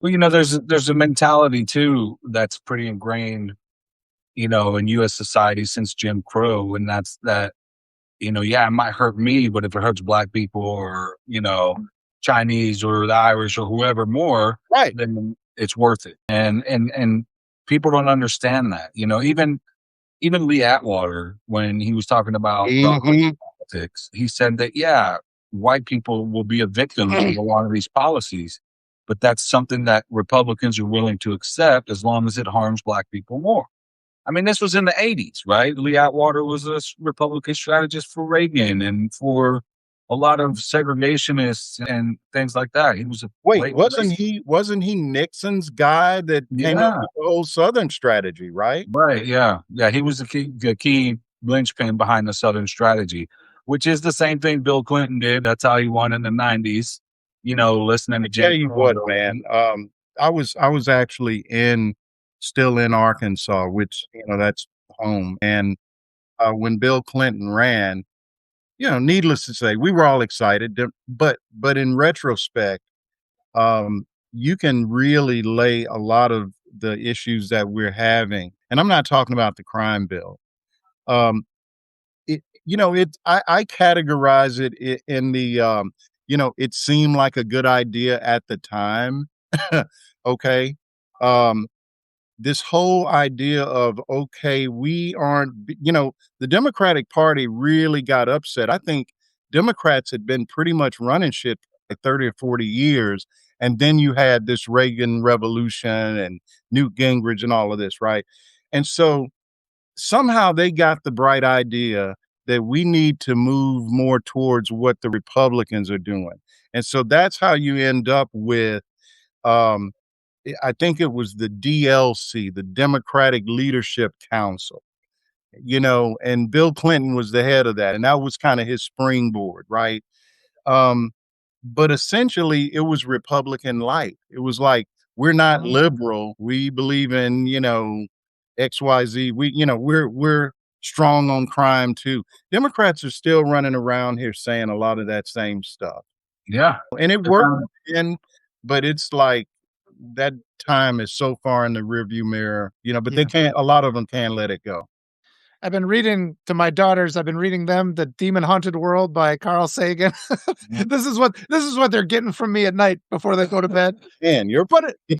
Well, there's a mentality too that's pretty ingrained, in U.S. society since Jim Crow, and that's that, yeah, it might hurt me, but if it hurts black people or, Chinese or the Irish or whoever more, Right. then it's worth it. And people don't understand that. Even Lee Atwater, when he was talking about Hmm. politics, he said that, yeah, white people will be a victim of a lot of these policies, but that's something that Republicans are willing to accept as long as it harms black people more. I mean, this was in the 80s, right? Lee Atwater was a Republican strategist for Reagan and for a lot of segregationists and things like that. He was a Wait, blatant racist. wasn't he Nixon's guy that came up Yeah, with the whole Southern strategy, right? right. Yeah. Yeah. He was the key linchpin behind the Southern strategy, which is the same thing Bill Clinton did. That's how he won in the 90s, listening to Tell Jim you what, Crow. man. I was actually still in Arkansas, which that's home. And when Bill Clinton ran, needless to say, we were all excited. But in retrospect, you can really lay a lot of the issues that we're having, and I'm not talking about the crime bill. Um, I categorize it in the it seemed like a good idea at the time. Okay. Um, this whole idea of, okay, we aren't, the Democratic Party really got upset. I think Democrats had been pretty much running shit for like 30 or 40 years. And then you had this Reagan revolution and Newt Gingrich and all of this, right? And so somehow they got the bright idea that we need to move more towards what the Republicans are doing. And so that's how you end up with, um, I think it was the DLC, the Democratic Leadership Council, and Bill Clinton was the head of that. And that was kind of his springboard, right? Um, but essentially, it was Republican light. It was like, we're not liberal. We believe in, XYZ. We're strong on crime too. Democrats are still running around here saying a lot of that same stuff. Yeah. And it worked, and but it's like that time is so far in the rearview mirror, but they Yeah. can't, a lot of them can't let it go. I've been reading to my daughters. I've been reading them The Demon Haunted World by Carl Sagan. This is what they're getting from me at night before they go to bed. And you're But